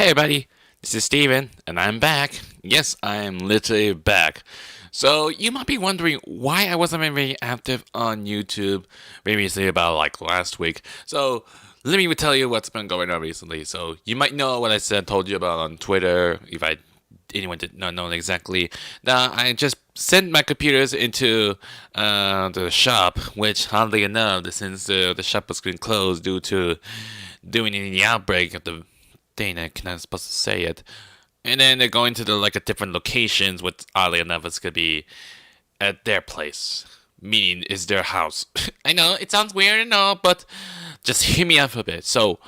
Hey everybody, this is Steven, and I'm back. Yes, I am literally back. So, you might be wondering why I wasn't very active on YouTube previously about like last week. So, let me tell you what's been going on recently. So, you might know what I said, told you about on Twitter, if anyone did not know exactly. Now, I just sent my computers into the shop, which oddly enough, since the shop was getting closed due to doing the outbreak of the thing, I cannot supposed to say it. And then they're going to the like a different locations, which oddly enough is gonna be at their place, meaning is their house. I know it sounds weird and all, but just hear me out for a bit. So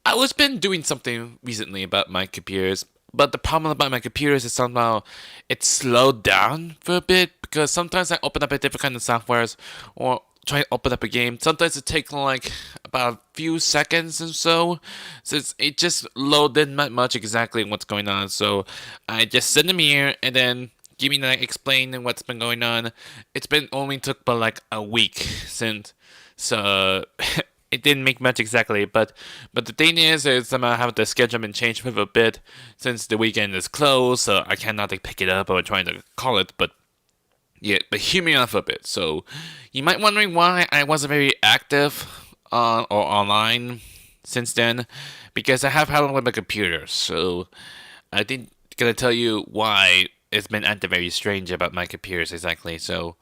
I was been doing something recently about my computers, but the problem about my computers is somehow it slowed down for a bit because sometimes I open up a different kind of softwares or try to open up a game. Sometimes it takes like about a few seconds or so, since it just loaded not much exactly what's going on. So I just send them here and then give me like explain what's been going on. It's been only took about like a week since, so it didn't make much exactly. But the thing is somehow have the schedule been changed for a bit since the weekend is closed, so I cannot like pick it up or trying to call it. But yeah, but hear me out a bit. So, you might wondering why I wasn't very active on or online since then, because I have problem with my computer. So, I think gonna tell you why it's been acting very strange about my computers exactly. So,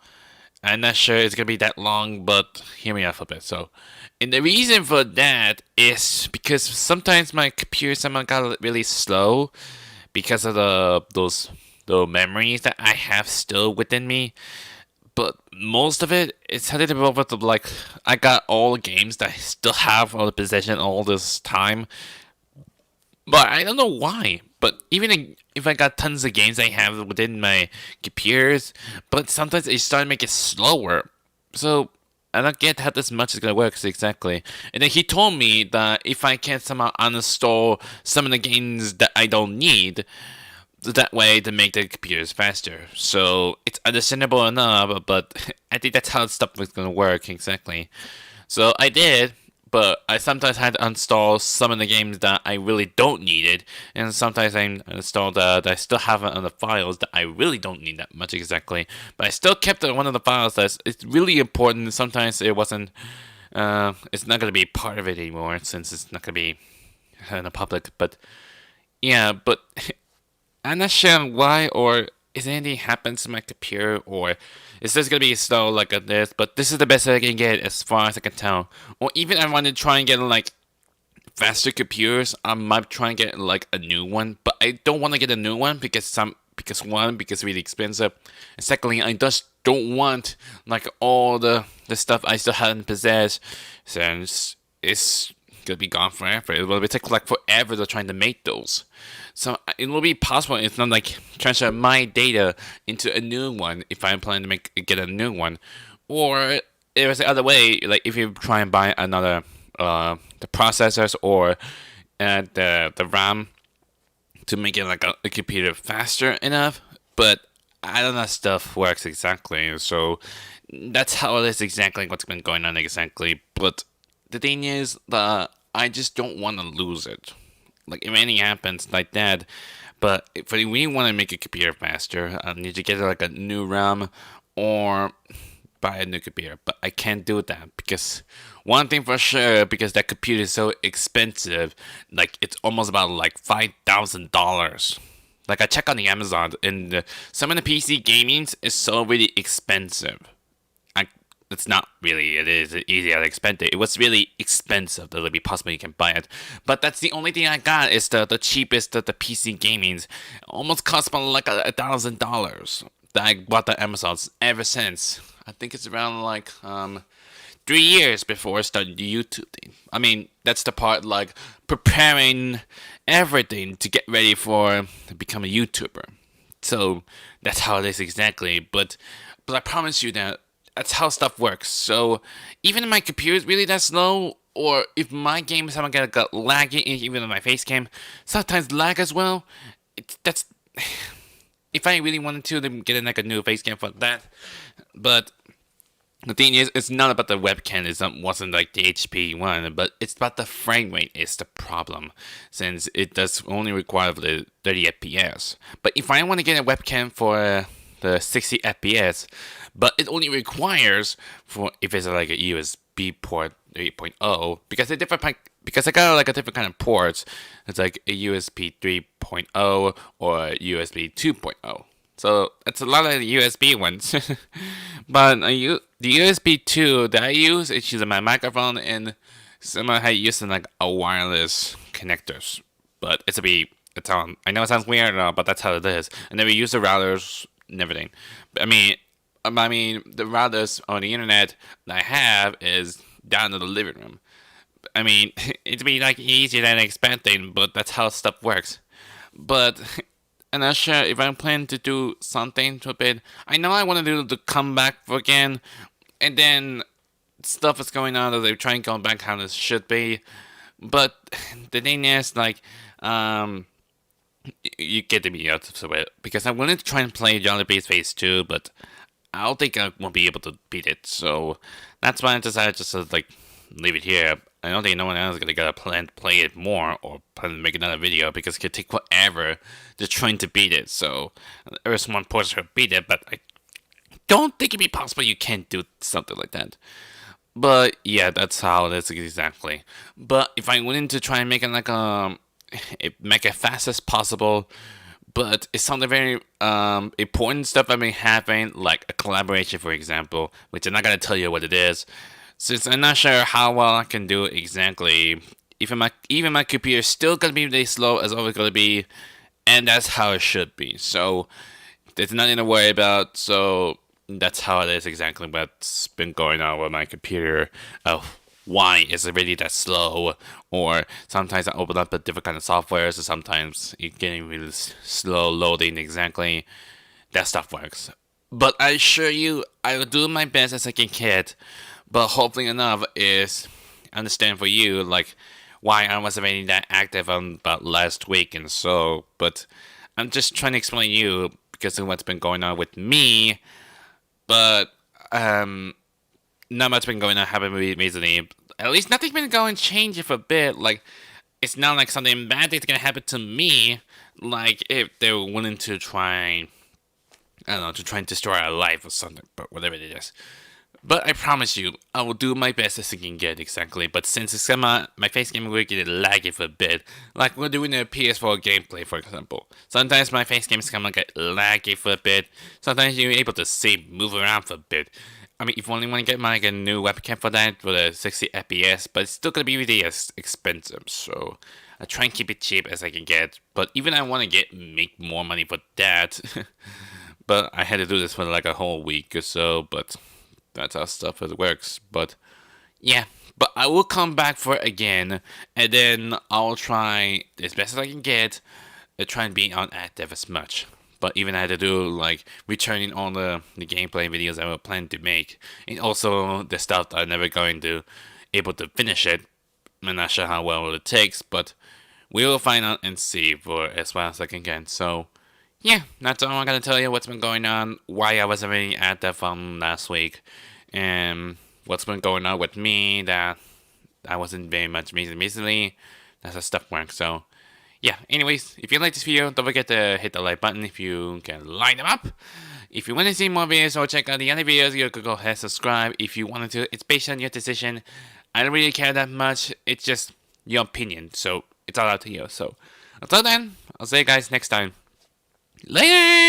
I'm not sure it's gonna be that long, but hear me out a bit. So, and the reason for that is because sometimes my computer somehow got really slow because of the memories that I have still within me. But most of it, it's had to do with like I got all the games that I still have all the possession all this time, but I don't know why. But even if I got tons of games I have within my computers, but sometimes it started to make it slower. So I don't get how this much is gonna work exactly. And then he told me that if I can somehow uninstall some of the games that I don't need, that way to make the computers faster. So it's understandable enough, but I think that's how stuff is gonna work exactly. So I did, but I sometimes had to install some of the games that I really don't need it, and sometimes I installed that I still have it on the files that I really don't need that much exactly. But I still kept one of the files that's it's really important. Sometimes it wasn't. It's not gonna be part of it anymore since it's not gonna be in the public. But yeah, but I'm not sure why or is anything happens to my computer or is this gonna be slow like this, but this is the best I can get as far as I can tell. Or even I want to try and get like faster computers, I might try and get like a new one, but I don't want to get a new one because it's really expensive. And secondly, I just don't want like all the stuff I still haven't possessed since it's gonna be gone forever. It will take like forever to trying to make those. So it will be possible. It's not like transfer my data into a new one if I'm planning to get a new one, or there's the other way. Like if you try and buy another the processors or the RAM to make it like a computer faster enough, but I don't know how stuff works exactly. So that's how it is exactly what's been going on exactly. But the thing is that I just don't want to lose it. Like if anything happens like that, but if we want to make a computer faster, I need to get like a new RAM or buy a new computer. But I can't do that because one thing for sure, because that computer is so expensive, like it's almost about like $5,000. Like I check on the Amazon, and some of the PC gamings is so really expensive. I, it's not really. It is easy to expensive. It was really expensive that it be possible you can buy it. But that's the only thing I got is the cheapest the PC gamings. Almost cost about like $1,000 that I bought the Amazons ever since. I think it's around like 3 years before I started the YouTube thing. I mean, that's the part like preparing everything to get ready for to become a YouTuber. So that's how it is exactly. But I promise you that that's how stuff works. So even if my computer is really that slow, or if my game somehow got laggy, even on my face cam, sometimes lag as well. That's if I really wanted to, then get like a new face cam for that. But The thing is, it's not about the webcam. Wasn't like the HP one, but it's about the frame rate is the problem, since it does only require the 30 FPS. But if I want to get a webcam for the 60 FPS, but it only requires for if it's like a USB port 3.0 because they different because I got like a different kind of ports. It's like a USB 3.0 or USB 2.0. So it's a lot of the USB ones. But the USB 2 that I use, it's using my microphone and somehow using like a wireless connectors. But I know it sounds weird, but that's how it is. And then we use the routers and everything. The routers on the internet that I have is down in the living room. I mean, it'd be like easier than expecting, but that's how stuff works. But I'm not sure if I plan to do something to a bit. I know I want to do the comeback again, and then stuff is going on that they're trying to go back how this should be. But the thing is, like, you get to be out of it because I wanted to try and play Johnny Beast Phase 2, but I don't think I won't be able to beat it. So that's why I decided just to like leave it here. I don't think no one else is gonna get a plan to play it more or plan to make another video because it could take forever just trying to beat it. So there is one person who beat it, but I don't think it'd be possible you can't do something like that. But yeah, that's how it is exactly. But if I went in to try and make it like make it fast as possible, but it's something very important stuff I've been having, like a collaboration, for example, which I'm not gonna tell you what it is, since I'm not sure how well I can do it exactly. Even my computer is still gonna be really slow as always gonna be, and that's how it should be. So there's nothing to worry about. So that's how it is exactly what's been going on with my computer. Why is it really that slow? Or sometimes I open up a different kind of software, so sometimes it's getting really slow loading exactly. That stuff works. But I assure you, I will do my best as I can get. But hopefully enough is understand for you, like, why I wasn't really that active on about last week and so. But I'm just trying to explain to you because of what's been going on with me. But not much been going on happening recently. At least nothing's been going changing for a bit. Like, it's not like something bad thing's gonna happen to me. Like if they were willing to try, I don't know, to try and destroy our life or something. But whatever it is. But I promise you, I will do my best as I can get exactly. But since it's my face game will get laggy for a bit, like we're doing a PS4 gameplay, for example. Sometimes my face games come and get laggy for a bit. Sometimes you're able to see, move around for a bit. I mean, if you only want to get like a new webcam for that, for the 60 FPS, but it's still gonna be really expensive. So I try and keep it cheap as I can get. But even I want to make more money for that. But I had to do this for like a whole week or so. But that's how stuff works. But yeah, but I will come back for it again, and then I'll try as best as I can get to try and be on active as much. But even I had to do like returning all the gameplay videos I was planning to make, and also the stuff that I'm never going to able to finish it. I'm not sure how well it takes, but we will find out and see for as well as I can get. So yeah, that's all I'm gonna tell you. What's been going on? Why I wasn't really active from last week, and what's been going on with me that I wasn't very much recently. That's how stuff works. So yeah, anyways, if you like this video, don't forget to hit the like button if you can line them up. If you want to see more videos or check out the other videos, you could go ahead and subscribe if you wanted to. It's based on your decision. I don't really care that much. It's just your opinion. So it's all up to you. So until then, I'll see you guys next time. Later!